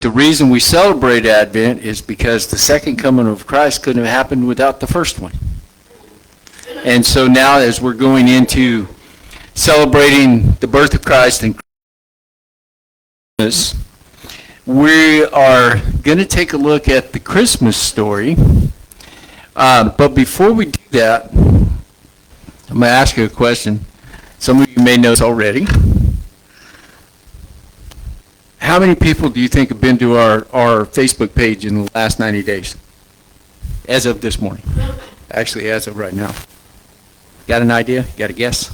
The reason we celebrate Advent is because the second coming of Christ couldn't have happened without the first one. And so now as we're going into celebrating the birth of Christ and Christmas, we are going to take a look at the Christmas story. But before we do that, I'm going to ask you a question. Some of you may know this already. How many people do you think have been to our Facebook page in the last 90 days? As of this morning. Actually, as of right now. Got an idea? Got a guess?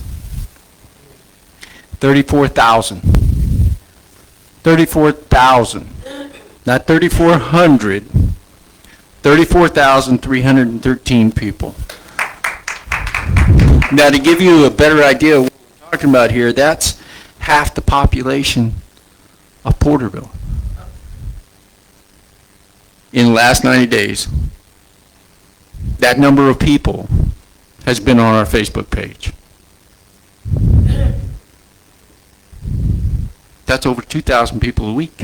34,000. 34,000. Not 3,400. 34,313 people. Now, to give you a better idea of what we're talking about here, that's half the population of Porterville. In the last 90 days, that number of people has been on our Facebook page. That's over 2,000 people a week.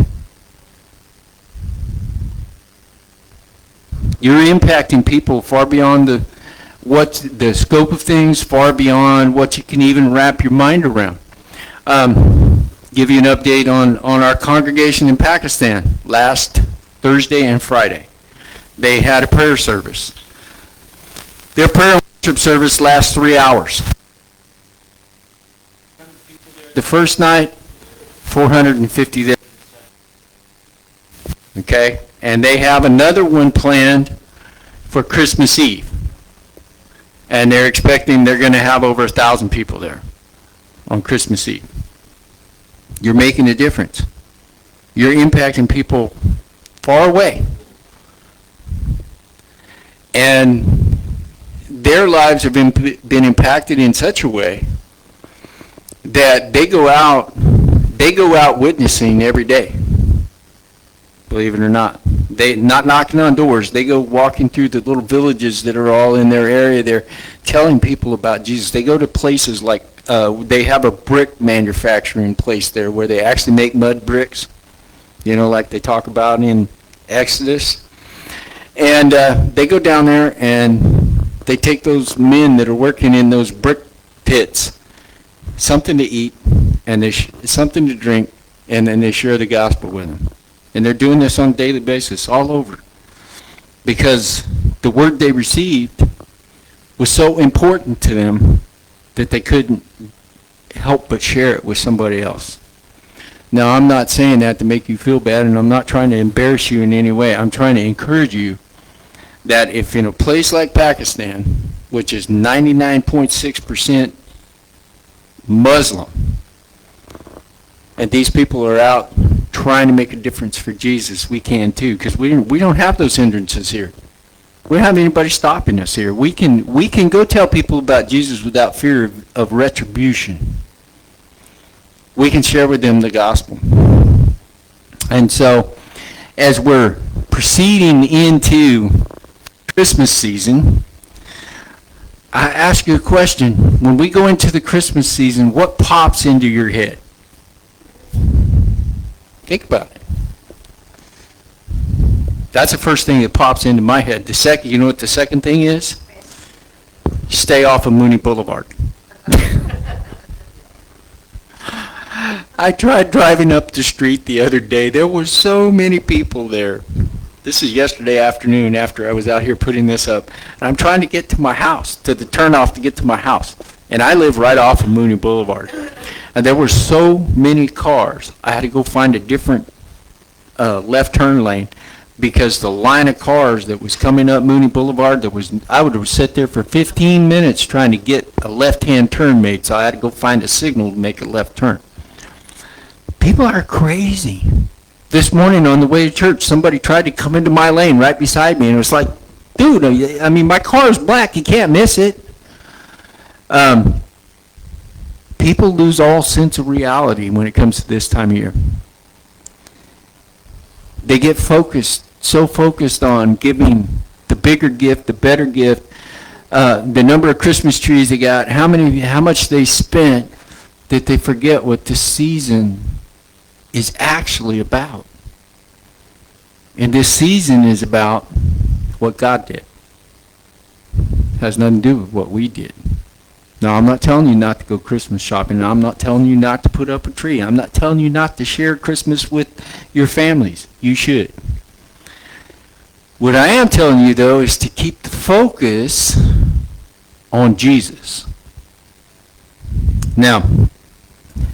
You're impacting people far beyond the scope of things, far beyond what you can even wrap your mind around. Give you an update on our congregation in Pakistan last Thursday and Friday. They had a prayer service. Their prayer and worship service lasts 3 hours. The first night, 450 there. Okay? And they have another one planned for Christmas Eve. And they're expecting they're going to have over 1,000 people there on Christmas Eve. You're making a difference. You're impacting people far away. And their lives have been impacted in such a way that they go out witnessing every day. Believe it or not. They not knocking on doors. They go walking through the little villages that are all in their area. They're telling people about Jesus. They go to places like they have a brick manufacturing place there where they actually make mud bricks, like they talk about in Exodus. And they go down there and they take those men that are working in those brick pits something to eat and something to drink, and then they share the gospel with them. And they're doing this on a daily basis all over because the word they received was so important to them that they couldn't help but share it with somebody else. Now, I'm not saying that to make you feel bad, and I'm not trying to embarrass you in any way. I'm trying to encourage you that if in a place like Pakistan, which is 99.6% Muslim, and these people are out trying to make a difference for Jesus, we can too, because we don't have those hindrances here. We don't have anybody stopping us here. We can go tell people about Jesus without fear of retribution. We can share with them the gospel. And so, as we're proceeding into Christmas season, I ask you a question. When we go into the Christmas season, what pops into your head? Think about it. That's the first thing that pops into my head. The second, you know what the second thing is? Stay off of Mooney Boulevard. I tried driving up the street the other day. There were so many people there. This is yesterday afternoon after I was out here putting this up. And I'm trying to get to my house, to the turnoff to get to my house. And I live right off of Mooney Boulevard. And there were so many cars. I had to go find a different left turn lane because the line of cars that was coming up Mooney Boulevard, I would have sat there for 15 minutes trying to get a left-hand turn made, so I had to go find a signal to make a left turn. People are crazy. This morning on the way to church, somebody tried to come into my lane right beside me, and it was like, dude, I mean, my car is black. You can't miss it. People lose all sense of reality when it comes to this time of year. They get so focused on giving the bigger gift, the better gift, the number of Christmas trees they got, how much they spent, that they forget what this season is actually about. And this season is about what God did. It has nothing to do with what we did. Now, I'm not telling you not to go Christmas shopping. I'm not telling you not to put up a tree. I'm not telling you not to share Christmas with your families. You should. What I am telling you, though, is to keep the focus on Jesus. Now,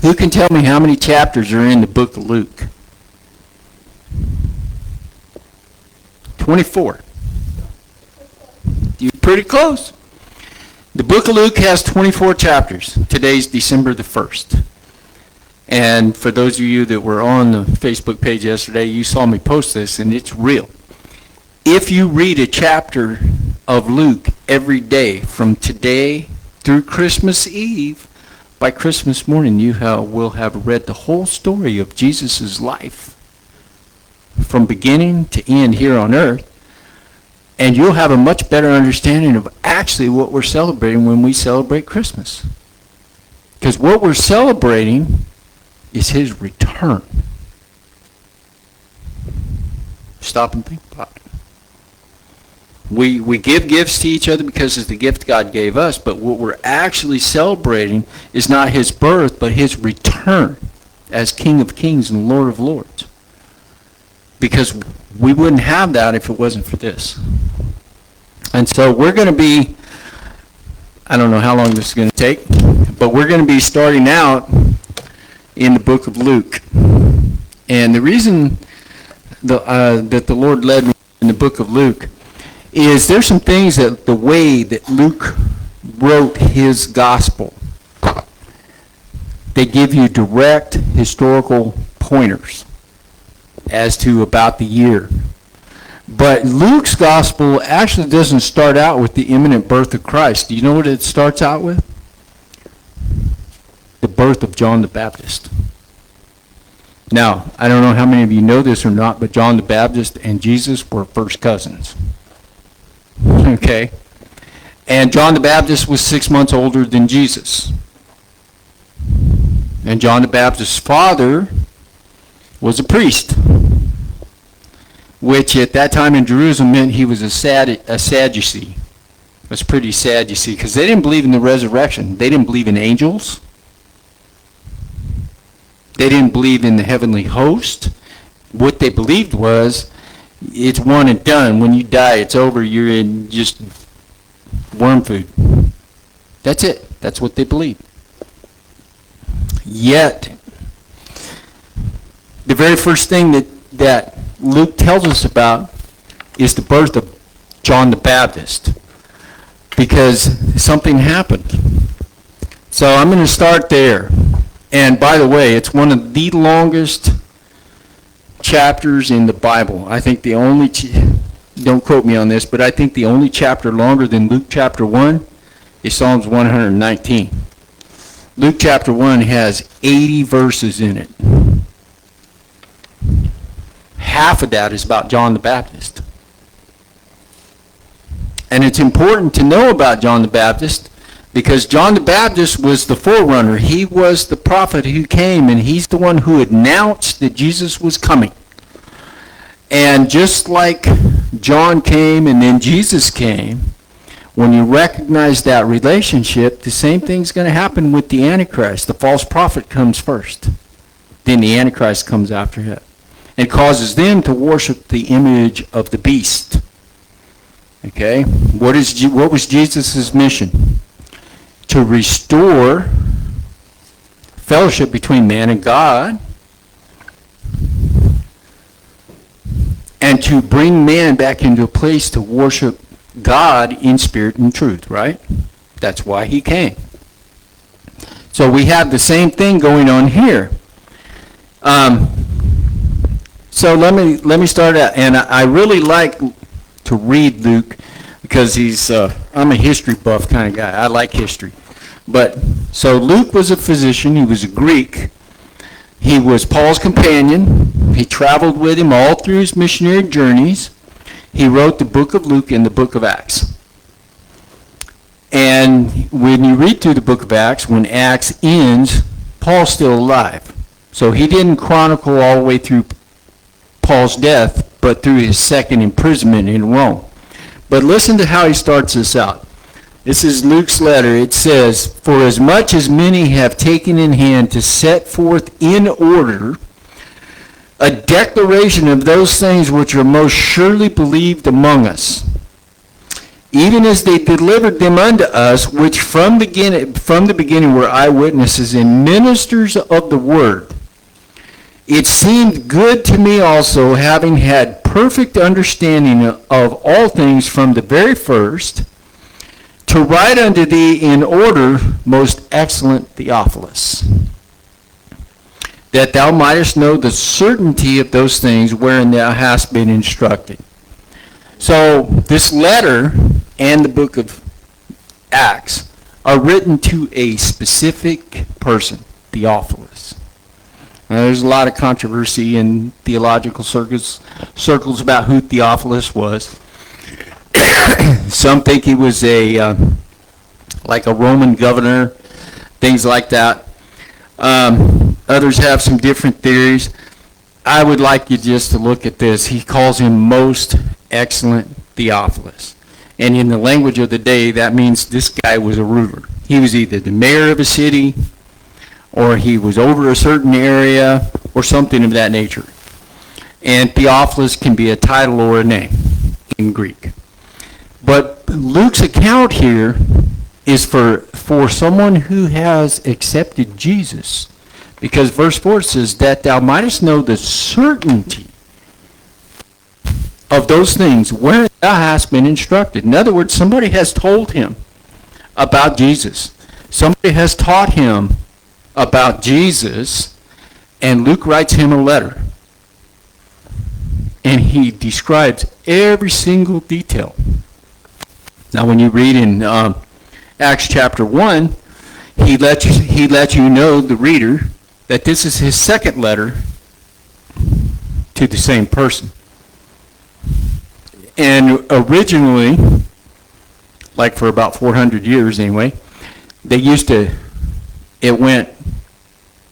who can tell me how many chapters are in the book of Luke? 24. You're pretty close. The book of Luke has 24 chapters. Today's December the 1st. And for those of you that were on the Facebook page yesterday, you saw me post this, and it's real. If you read a chapter of Luke every day from today through Christmas Eve, by Christmas morning you will have read the whole story of Jesus' life from beginning to end here on earth. And you'll have a much better understanding of actually what we're celebrating when we celebrate Christmas. Because what we're celebrating is his return. Stop and think about it. We give gifts to each other because it's the gift God gave us, but what we're actually celebrating is not his birth, but his return as King of Kings and Lord of Lords. Because we wouldn't have that if it wasn't for this. And so we're going to be, I don't know how long this is going to take, but we're going to be starting out in the book of Luke. And the reason that the Lord led me in the book of Luke is there's some things that the way that Luke wrote his gospel, they give you direct historical pointers as to about the year. But Luke's gospel actually doesn't start out with the imminent birth of Christ. Do you know what it starts out with? The birth of John the Baptist. Now, I don't know how many of you know this or not, but John the Baptist and Jesus were first cousins. Okay? And John the Baptist was 6 months older than Jesus. And John the Baptist's father was a priest, which at that time in Jerusalem meant he was a Sadducee. That's pretty sad, you see, because they didn't believe in the resurrection. They didn't believe in angels. They didn't believe in the heavenly host. What they believed was, it's one and done. When you die, it's over. You're in just worm food. That's it. That's what they believed. Yet, the very first thing that Luke tells us about is the birth of John the Baptist, because something happened. So I'm going to start there. And by the way, it's one of the longest chapters in the Bible. I think the only, don't quote me on this, but I think the only chapter longer than Luke chapter 1 is Psalms 119. Luke chapter 1 has 80 verses in it. Half of that is about John the Baptist. And it's important to know about John the Baptist because John the Baptist was the forerunner. He was the prophet who came, and he's the one who announced that Jesus was coming. And just like John came and then Jesus came, when you recognize that relationship, the same thing's going to happen with the Antichrist. The false prophet comes first. Then the Antichrist comes after him. And causes them to worship the image of the beast. Okay? What was Jesus' mission? To restore fellowship between man and God, and to bring man back into a place to worship God in spirit and truth, right? That's why he came. So we have the same thing going on here. So let me start out, and I really like to read Luke because I'm a history buff kind of guy. I like history. But so Luke was a physician. He was a Greek. He was Paul's companion. He traveled with him all through his missionary journeys. He wrote the book of Luke and the book of Acts. And when you read through the book of Acts, when Acts ends, Paul's still alive. So he didn't chronicle all the way through Paul's death, but through his second imprisonment in Rome. But listen to how he starts this out. This is Luke's letter. It says, "For as much as many have taken in hand to set forth in order a declaration of those things which are most surely believed among us, even as they delivered them unto us, which from the beginning were eyewitnesses and ministers of the word. It seemed good to me also, having had perfect understanding of all things from the very first, to write unto thee in order, most excellent Theophilus, that thou mightest know the certainty of those things wherein thou hast been instructed." So this letter and the book of Acts are written to a specific person, Theophilus. Now, there's a lot of controversy in theological circles about who Theophilus was. Some think he was like a Roman governor, things like that. Others have some different theories. I would like you just to look at this. He calls him most excellent Theophilus. And in the language of the day, that means this guy was a ruler. He was either the mayor of a city, or he was over a certain area, or something of that nature. And Theophilus can be a title or a name in Greek. But Luke's account here is for someone who has accepted Jesus. Because verse 4 says, "That thou mightest know the certainty of those things where thou hast been instructed." In other words, somebody has told him about Jesus. Somebody has taught him about Jesus, and Luke writes him a letter. And he describes every single detail. Now, when you read in Acts chapter 1, he let you know, the reader, that this is his second letter to the same person. And originally, like for about 400 years anyway, it went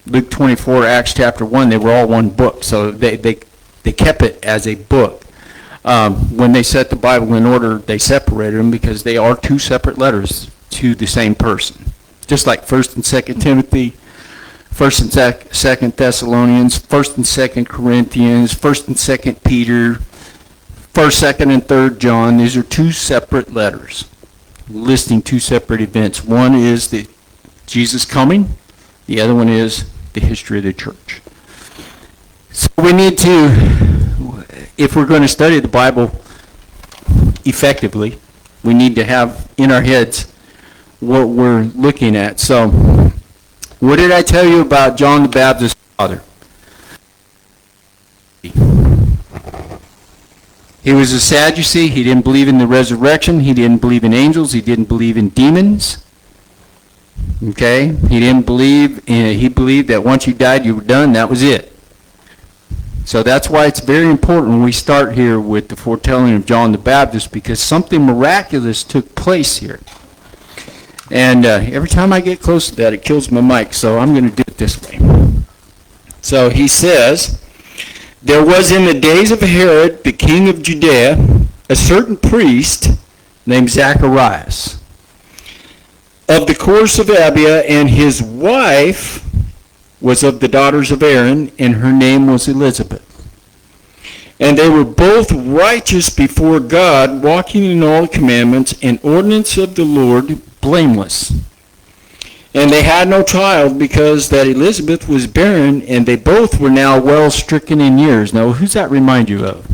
Luke 24, Acts chapter 1, they were all one book. So they kept it as a book. When they set the Bible in order, they separated them because they are two separate letters to the same person. Just like 1st and 2nd Timothy, 1st and 2nd Thessalonians, 1st and 2nd Corinthians, 1st and 2nd Peter, 1st, 2nd, and 3rd John. These are two separate letters listing two separate events. One is the Jesus coming. The other one is the history of the church. So we need to, if we're going to study the Bible effectively, we need to have in our heads what we're looking at. So, what did I tell you about John the Baptist's father? He was a Sadducee. He didn't believe in the resurrection. He didn't believe in angels. He didn't believe in demons. Okay? He believed that once you died, you were done. That was it. So that's why it's very important when we start here with the foretelling of John the Baptist, because something miraculous took place here. And every time I get close to that, it kills my mic, so I'm going to do it this way. So he says, "There was in the days of Herod, the king of Judea, a certain priest named Zacharias, of the course of Abia, and his wife was of the daughters of Aaron, and her name was Elizabeth. And they were both righteous before God, walking in all the commandments and ordinances of the Lord, blameless. And they had no child, because that Elizabeth was barren, and they both were now well stricken in years." Now, who's that remind you of?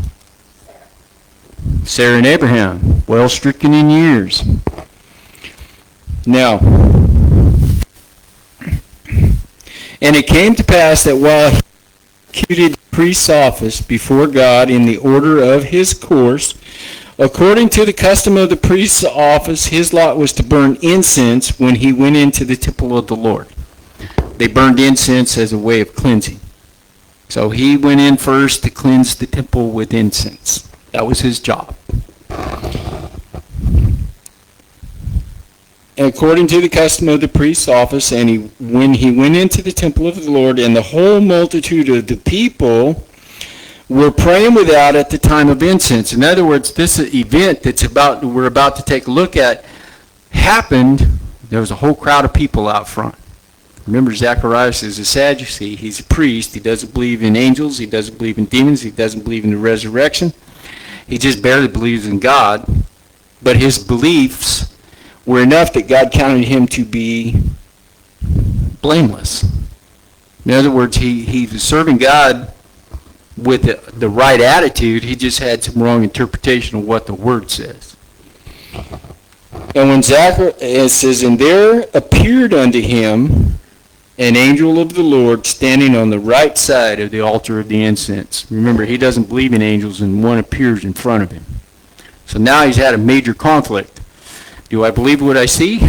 Sarah and Abraham, well stricken in years. Now, "And it came to pass that while he executed the priest's office before God in the order of his course, according to the custom of the priest's office, his lot was to burn incense when he went into the temple of the Lord." They burned incense as a way of cleansing. So he went in first to cleanse the temple with incense. That was his job. "According to the custom of the priest's office, and when he went into the temple of the Lord, and the whole multitude of the people were praying without at the time of incense. In other words, this event we're about to take a look at happened. There was a whole crowd of people out front. Remember, Zacharias is a Sadducee. He's a priest. He doesn't believe in angels. He doesn't believe in demons. He doesn't believe in the resurrection. He just barely believes in God. But his beliefs were enough that God counted him to be blameless. In other words, he was serving God with the right attitude. He just had some wrong interpretation of what the Word says. And when Zacharias says, and there appeared unto him an angel of the Lord standing on the right side of the altar of the incense. Remember, he doesn't believe in angels, and one appears in front of him. So now he's had a major conflict. Do I believe what I see?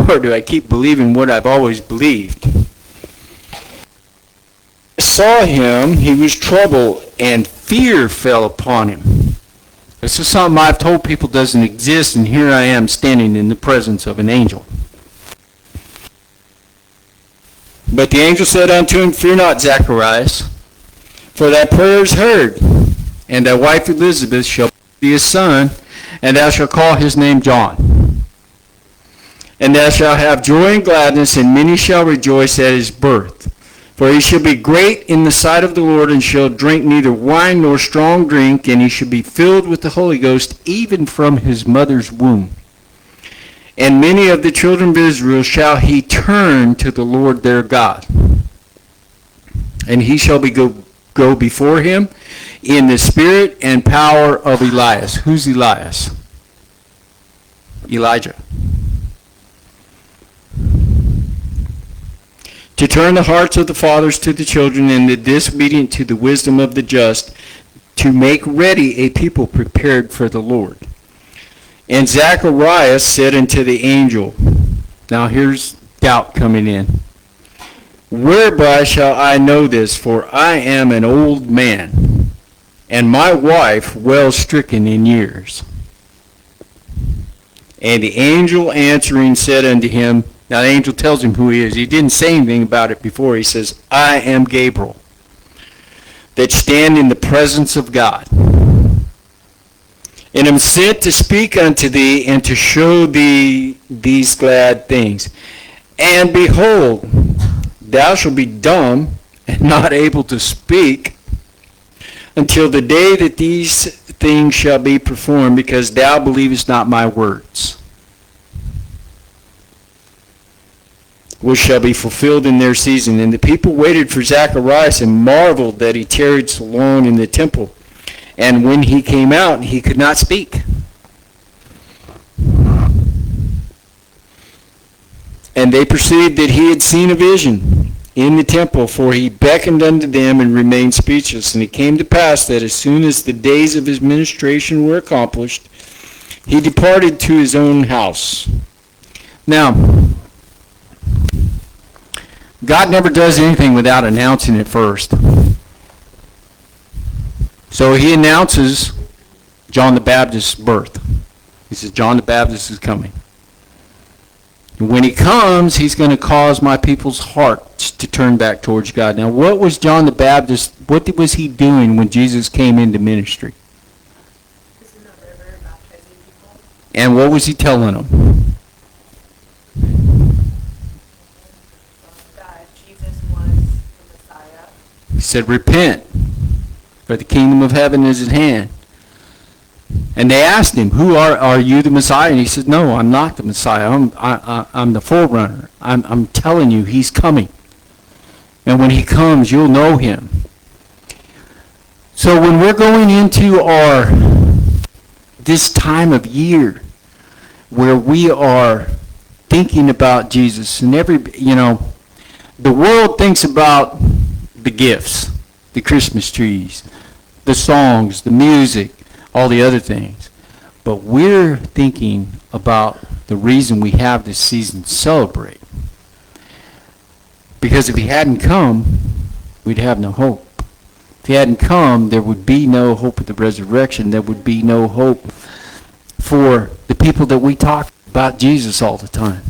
Or do I keep believing what I've always believed? I saw him, he was troubled, and fear fell upon him. This is something I've told people doesn't exist, and here I am standing in the presence of an angel. But the angel said unto him, Fear not, Zacharias, for thy prayer is heard, and thy wife Elizabeth shall be a son, and thou shalt call his name John. And thou shalt have joy and gladness, and many shall rejoice at his birth. For he shall be great in the sight of the Lord, and shall drink neither wine nor strong drink, and he shall be filled with the Holy Ghost, even from his mother's womb. And many of the children of Israel shall he turn to the Lord their God. And he shall go before him in the spirit and power of Elias. Who's Elias? Elijah. To turn the hearts of the fathers to the children, and the disobedient to the wisdom of the just, to make ready a people prepared for the Lord. And Zacharias said unto the angel, now here's doubt coming in. Whereby shall I know this? For I am an old man, and my wife well stricken in years. And the angel answering said unto him, now the angel tells him who he is. He didn't say anything about it before. He says, I am Gabriel, that stand in the presence of God. And am sent to speak unto thee, and to show thee these glad things. And behold, thou shalt be dumb, and not able to speak, until the day that these things shall be performed, because thou believest not my words, which shall be fulfilled in their season. And the people waited for Zacharias, and marveled that he tarried so long in the temple. And when he came out, he could not speak. And they perceived that he had seen a vision in the temple, for he beckoned unto them and remained speechless. And it came to pass that as soon as the days of his ministration were accomplished, he departed to his own house. Now, God never does anything without announcing it first. So he announces John the Baptist's birth. He says, John the Baptist is coming. And when he comes, he's going to cause my people's hearts to turn back towards God. Now, what was John the Baptist, what was he doing when Jesus came into ministry? In the river, baptizing people. And what was he telling them? That Jesus was the Messiah. He said, repent, for the kingdom of heaven is at hand. And they asked him, who are you the Messiah? And he said, no, I'm not the Messiah. I'm the forerunner. I'm telling you, he's coming. And when he comes, you'll know him. So when we're going into this time of year where we are thinking about Jesus, and the world thinks about the gifts, the Christmas trees, the songs, the music, all the other things. But we're thinking about the reason we have this season to celebrate. Because if he hadn't come, we'd have no hope. If he hadn't come, there would be no hope of the resurrection. There would be no hope for the people that we talk about Jesus all the time.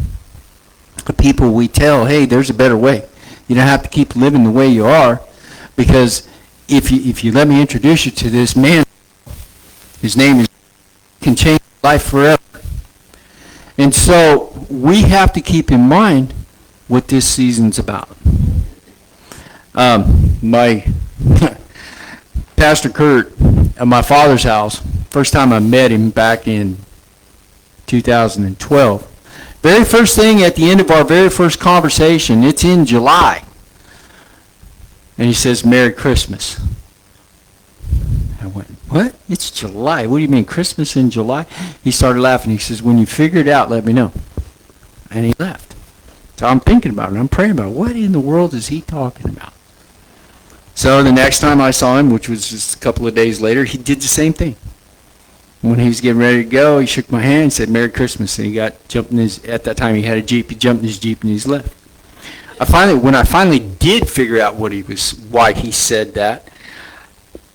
The people we tell, hey, there's a better way. You don't have to keep living the way you are, because if you let me introduce you to this man, his name is, can change life forever. And so we have to keep in mind what this season's about. My Pastor Kurt at my father's house, first time I met him back in 2012, very first thing at the end of our very first conversation, it's in July, and he says, "Merry Christmas." I went, "What? It's July. What do you mean, Christmas in July?" He started laughing. He says, "When you figure it out, let me know." And he left. So I'm thinking about it. I'm praying about it. What in the world is he talking about? So the next time I saw him, which was just a couple of days later, he did the same thing. When he was getting ready to go, he shook my hand and said, "Merry Christmas." And he jumped in his, at that time he had a Jeep, he jumped in his Jeep and he's left. When I finally did figure out why he said that,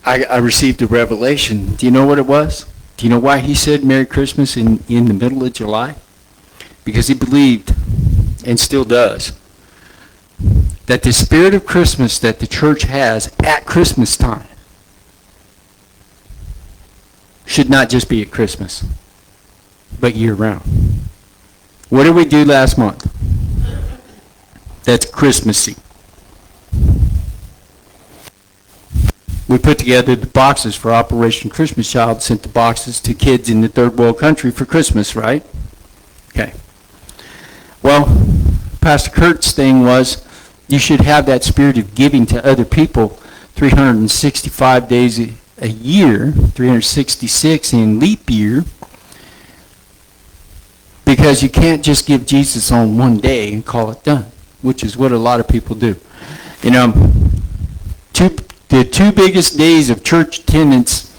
I received a revelation. Do you know what it was? Do you know why he said Merry Christmas in the middle of July? Because he believed, and still does, that the spirit of Christmas that the church has at Christmas time should not just be at Christmas, but year-round. What did we do last month? That's Christmassy. We put together the boxes for Operation Christmas Child, sent the boxes to kids in the third world country for Christmas, right? Okay. Well, Pastor Kurt's thing was, you should have that spirit of giving to other people 365 days a year, 366 in leap year, because you can't just give Jesus on one day and call it done, which is what a lot of people do. You know, the two biggest days of church attendance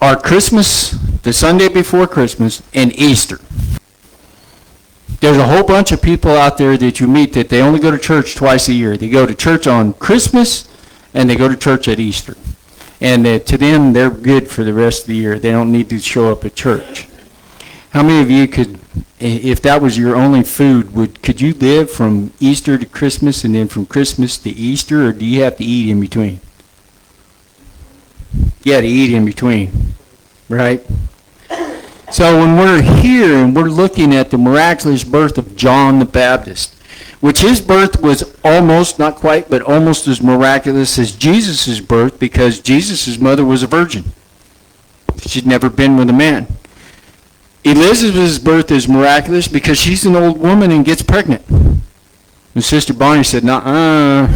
are Christmas, the Sunday before Christmas, and Easter. There's a whole bunch of people out there that you meet that they only go to church twice a year. They go to church on Christmas, and they go to church at Easter. And to them, they're good for the rest of the year. They don't need to show up at church. How many of you could, if that was your only food, could you live from Easter to Christmas and then from Christmas to Easter, or do you have to eat in between? You had to eat in between, right? So when we're here and we're looking at the miraculous birth of John the Baptist, which his birth was almost, not quite, but almost as miraculous as Jesus' birth, because Jesus' mother was a virgin. She'd never been with a man. Elizabeth's birth is miraculous because she's an old woman and gets pregnant. And Sister Bonnie said, "Nuh-uh."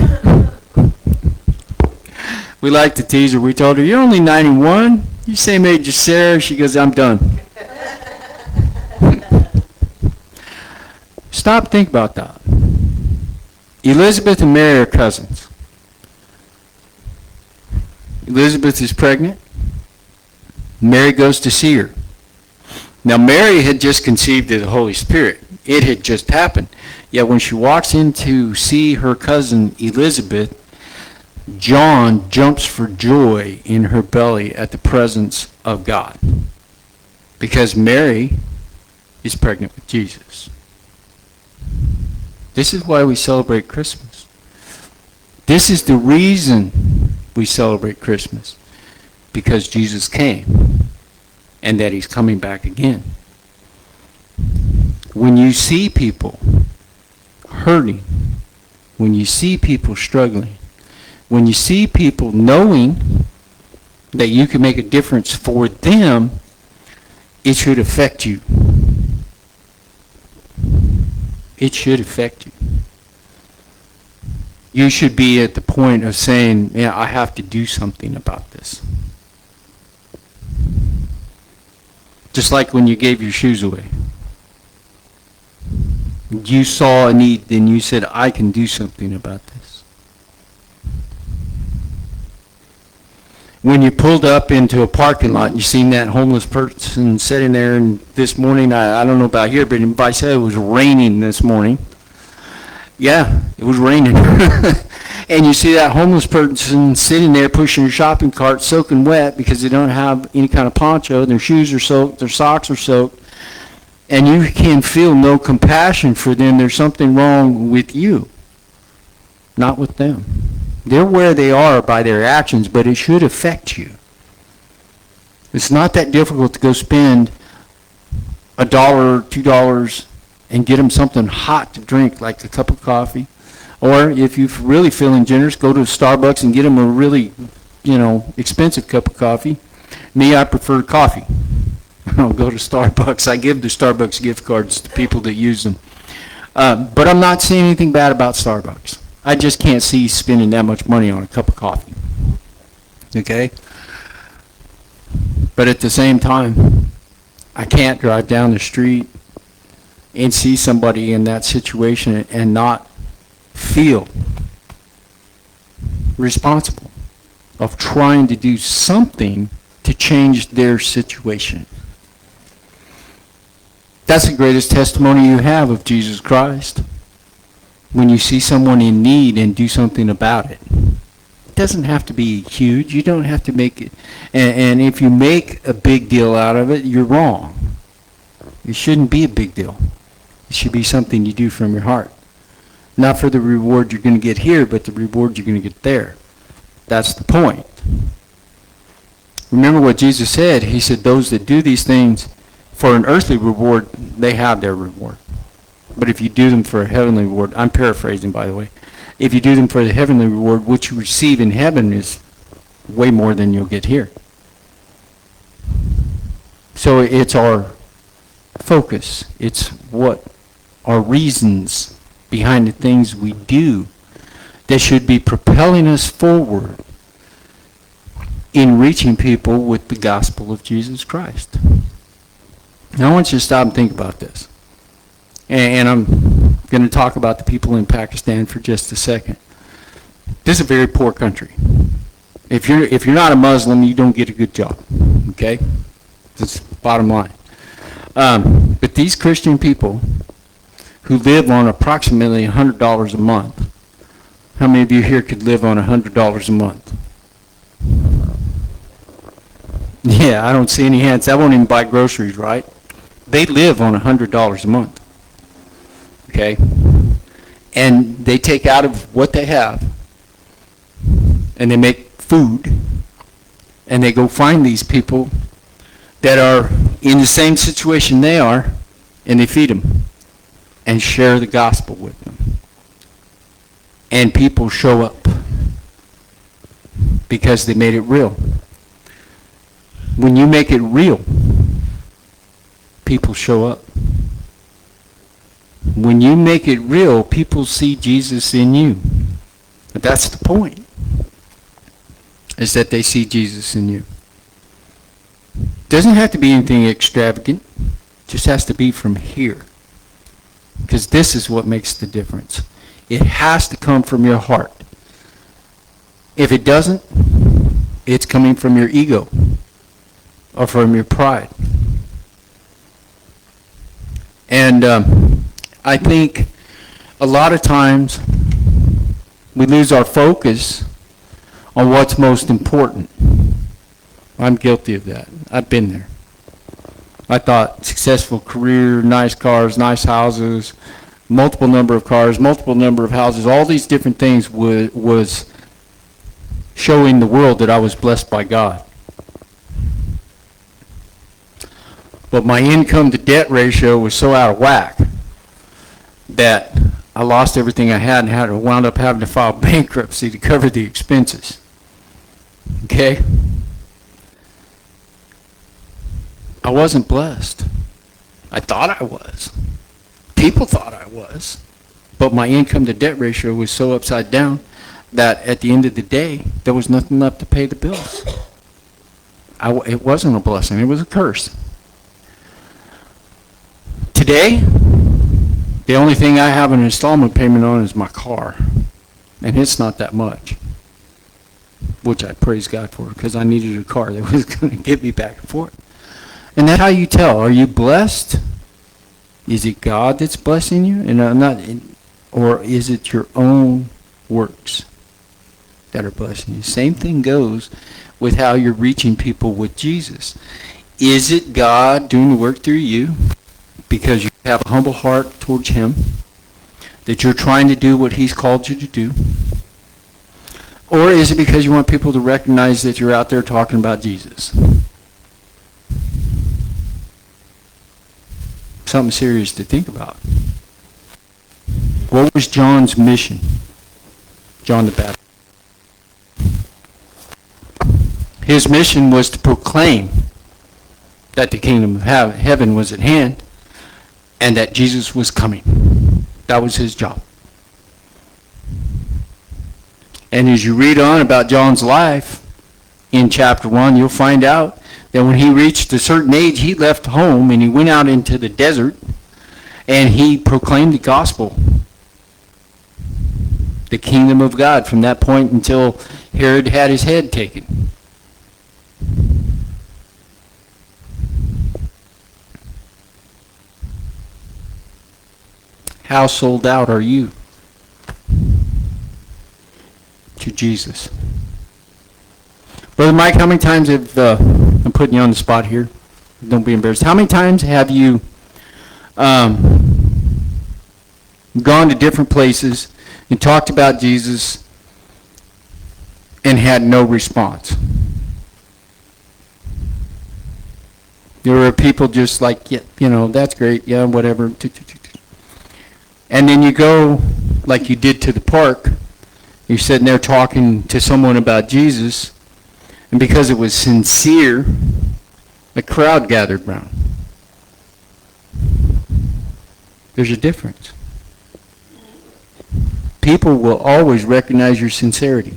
We like to tease her. We told her, "You're only 91. You're same age as Sarah." She goes, "I'm done." Stop, think about that. Elizabeth and Mary are cousins. Elizabeth is pregnant. Mary goes to see her. Now, Mary had just conceived of the Holy Spirit. It had just happened. Yet when she walks in to see her cousin Elizabeth, John jumps for joy in her belly at the presence of God, because Mary is pregnant with Jesus. This is why we celebrate Christmas. This is the reason we celebrate Christmas, because Jesus came and that he's coming back again. When you see people hurting, when you see people struggling, when you see people knowing that you can make a difference for them, it should affect you. It should affect you. You should be at the point of saying, "Yeah, I have to do something about this." Just like when you gave your shoes away. You saw a need, and you said, "I can do something about this." When you pulled up into a parking lot and you seen that homeless person sitting there, and this morning, I don't know about here, but if I said it was raining this morning, yeah, it was raining. And you see that homeless person sitting there pushing a shopping cart soaking wet because they don't have any kind of poncho, their shoes are soaked, their socks are soaked, and you can feel no compassion for them. There's something wrong with you, not with them. They're where they are by their actions, but it should affect you. It's not that difficult to go spend $1 or $2 and get them something hot to drink, like a cup of coffee. Or if you're really feeling generous, go to Starbucks and get them a really, expensive cup of coffee. Me, I prefer coffee. I'll go to Starbucks. I give the Starbucks gift cards to people that use them. But I'm not saying anything bad about Starbucks. I just can't see spending that much money on a cup of coffee. Okay? But at the same time, I can't drive down the street and see somebody in that situation and not feel responsible of trying to do something to change their situation. That's the greatest testimony you have of Jesus Christ. When you see someone in need and do something about it. It doesn't have to be huge. You don't have to make it. And if you make a big deal out of it, you're wrong. It shouldn't be a big deal. It should be something you do from your heart. Not for the reward you're going to get here, but the reward you're going to get there. That's the point. Remember what Jesus said. He said, those that do these things for an earthly reward, they have their reward. But if you do them for a heavenly reward, I'm paraphrasing, by the way. If you do them for the heavenly reward, what you receive in heaven is way more than you'll get here. So it's our focus. It's what our reasons behind the things we do that should be propelling us forward in reaching people with the gospel of Jesus Christ. Now I want you to stop and think about this. And I'm going to talk about the people in Pakistan for just a second. This is a very poor country. If you're not a Muslim, you don't get a good job. Okay? That's bottom line. But these Christian people who live on approximately $100 a month, how many of you here could live on $100 a month? Yeah, I don't see any hands. That won't even buy groceries, right? They live on $100 a month. Okay? And they take out of what they have, and they make food, and they go find these people that are in the same situation they are, and they feed them and share the gospel with them. And people show up because they made it real. When you make it real, people show up. When you make it real, people see Jesus in you. But that's the point, is that they see Jesus in you. Doesn't have to be anything extravagant. Just has to be from here. Because this is what makes the difference. It has to come from your heart. If it doesn't, it's coming from your ego or from your pride. And I think a lot of times we lose our focus on what's most important. I'm guilty of that. I've been there. I thought successful career, nice cars, nice houses, multiple number of cars, multiple number of houses, all these different things was showing the world that I was blessed by God. But my income to debt ratio was so out of whack that I lost everything I had and wound up having to file bankruptcy to cover the expenses. Okay? I wasn't blessed. I thought I was. People thought I was. But my income to debt ratio was so upside down that at the end of the day, there was nothing left to pay the bills. It wasn't a blessing. It was a curse. Today, the only thing I have an installment payment on is my car. And it's not that much, which I praise God for, because I needed a car that was going to get me back and forth. And that's how you tell. Are you blessed? Is it God that's blessing you? And or is it your own works that are blessing you? Same thing goes with how you're reaching people with Jesus. Is it God doing the work through you because you have a humble heart towards Him, that you're trying to do what He's called you to do? Or is it because you want people to recognize that you're out there talking about Jesus? Something serious to think about. What was John's mission? John the Baptist. His mission was to proclaim that the kingdom of heaven was at hand and that Jesus was coming. That was his job. And as you read on about John's life in chapter 1, you'll find out that when he reached a certain age, he left home and he went out into the desert and he proclaimed the gospel, the kingdom of God, from that point until Herod had his head taken. How sold out are you to Jesus? Brother Mike, how many times have, I'm putting you on the spot here, don't be embarrassed. How many times have you gone to different places and talked about Jesus and had no response? There were people just like, yeah, you know, that's great, yeah, whatever. And then you go, like you did to the park, you're sitting there talking to someone about Jesus, and because it was sincere, a crowd gathered round. There's a difference. People will always recognize your sincerity.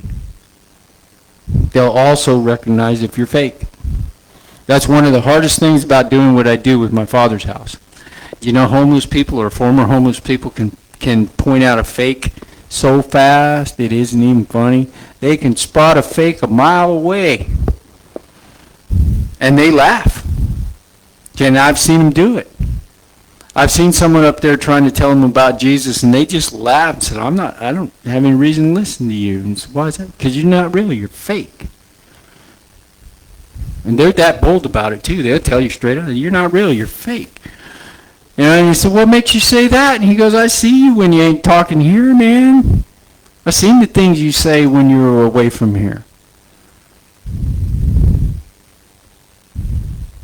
They'll also recognize if you're fake. That's one of the hardest things about doing what I do with my Father's house. You know, homeless people or former homeless people can point out a fake so fast it isn't even funny. They can spot a fake a mile away. And they laugh. And I've seen them do it. I've seen someone up there trying to tell them about Jesus, and they just laughed and said, I don't have any reason to listen to you. And said, why is that? Because you're not really, you're fake. And they're that bold about it too. They'll tell you straight up, you're not real, you're fake. You know, and you say, what makes you say that? And he goes, I see you when you ain't talking here, man. I seen the things you say when you're away from here.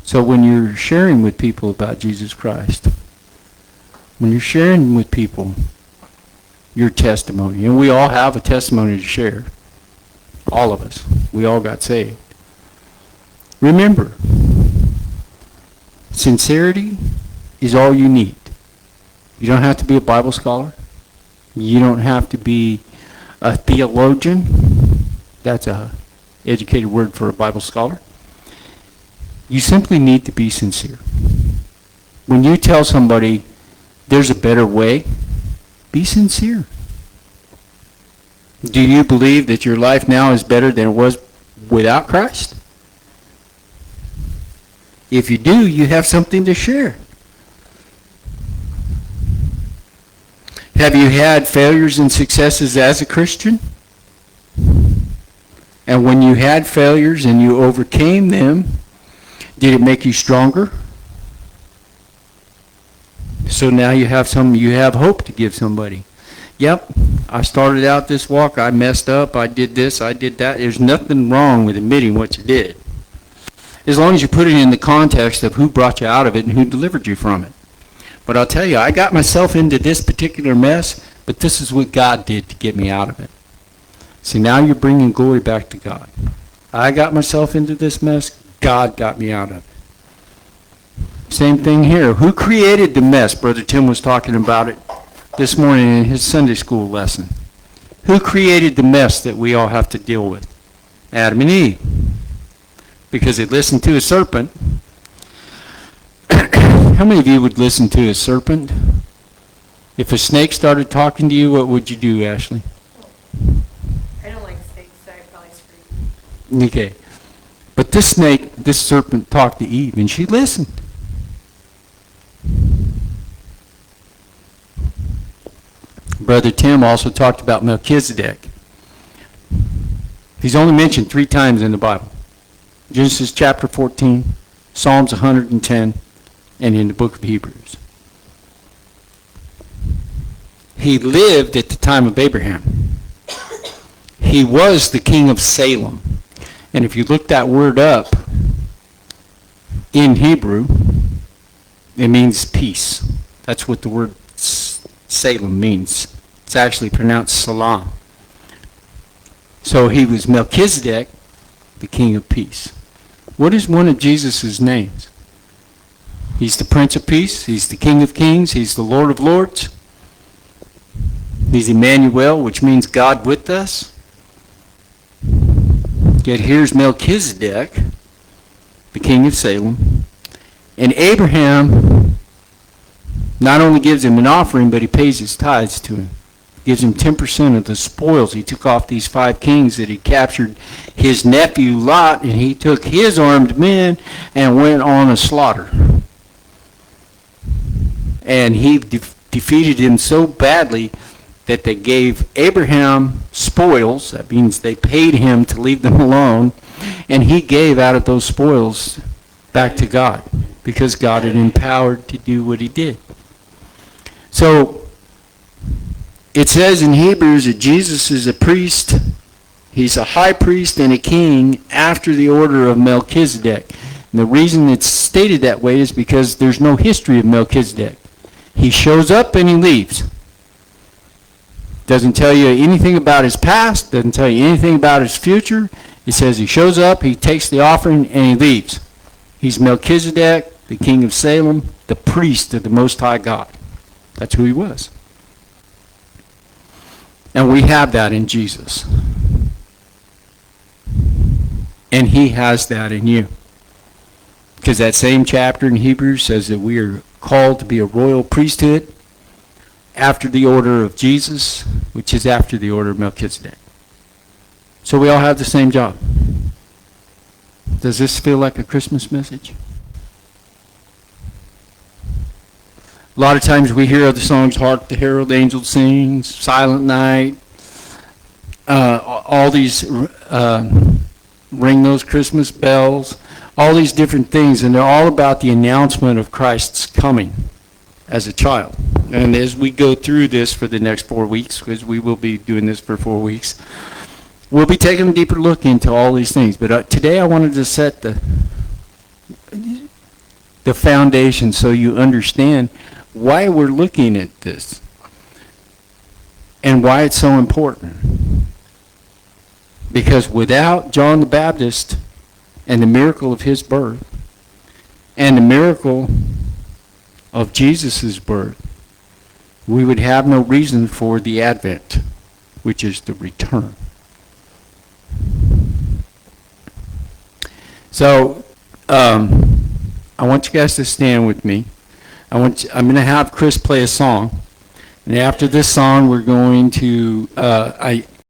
So when you're sharing with people about Jesus Christ, when you're sharing with people your testimony, and we all have a testimony to share, all of us, we all got saved. Remember, sincerity is all you need. You don't have to be a Bible scholar. You don't have to be a theologian. That's a educated word for a Bible scholar. You simply need to be sincere. When you tell somebody there's a better way, be sincere. Do you believe that your life now is better than it was without Christ? If you do, you have something to share. Have you had failures and successes as a Christian? And when you had failures and you overcame them, did it make you stronger? So now you have hope to give somebody. Yep, I started out this walk, I messed up, I did this, I did that. There's nothing wrong with admitting what you did, as long as you put it in the context of who brought you out of it and who delivered you from it. But I'll tell you, I got myself into this particular mess, but this is what God did to get me out of it. See, now you're bringing glory back to God. I got myself into this mess, God got me out of it. Same thing here. Who created the mess? Brother Tim was talking about it this morning in his Sunday school lesson. Who created the mess that we all have to deal with? Adam and Eve. Because they listened to a serpent. How many of you would listen to a serpent? If a snake started talking to you, what would you do, Ashley? I don't like snakes, so I'd probably scream. Okay. But this serpent talked to Eve, and she listened. Brother Tim also talked about Melchizedek. He's only mentioned 3 times in the Bible. Genesis chapter 14, Psalms 110, and in the book of Hebrews. He lived at the time of Abraham. he was the king of Salem. And if you look that word up in Hebrew, it means peace. That's what the word Salem means. It's actually pronounced Salam. So he was Melchizedek, the king of peace. What is one of Jesus' names? He's the Prince of Peace. He's the King of Kings. He's the Lord of Lords. He's Emmanuel, which means God with us. Yet here's Melchizedek, the king of Salem. And Abraham not only gives him an offering, but he pays his tithes to him. Gives him 10% of the spoils. He took off these 5 kings that he captured his nephew Lot, and he took his armed men and went on a slaughter. And he defeated him so badly that they gave Abraham spoils. That means they paid him to leave them alone. And he gave out of those spoils back to God because God had empowered to do what he did. So it says in Hebrews that Jesus is a priest. He's a high priest and a king after the order of Melchizedek. And the reason it's stated that way is because there's no history of Melchizedek. He shows up and he leaves. Doesn't tell you anything about his past, doesn't tell you anything about his future. It says he shows up, he takes the offering, and he leaves. He's Melchizedek, the king of Salem, the priest of the Most High God. That's who he was. And we have that in Jesus. And he has that in you. Because that same chapter in Hebrews says that we are called to be a royal priesthood after the order of Jesus, which is after the order of Melchizedek. So we all have the same job. Does this feel like a Christmas message? A lot of times we hear other songs, Hark the Herald Angels Sing, Silent Night, all these Ring Those Christmas Bells, all these different things, and they're all about the announcement of Christ's coming as a child. And as we go through this for the next 4 weeks, because we will be doing this for 4 weeks, we'll be taking a deeper look into all these things. But today I wanted to set the foundation so you understand why we're looking at this and why it's so important. Because without John the Baptist and the miracle of his birth and the miracle of Jesus' birth, we would have no reason for the Advent, which is the return. So, I want you guys to stand with me. I'm going to have Chris play a song. And after this song, we're going to,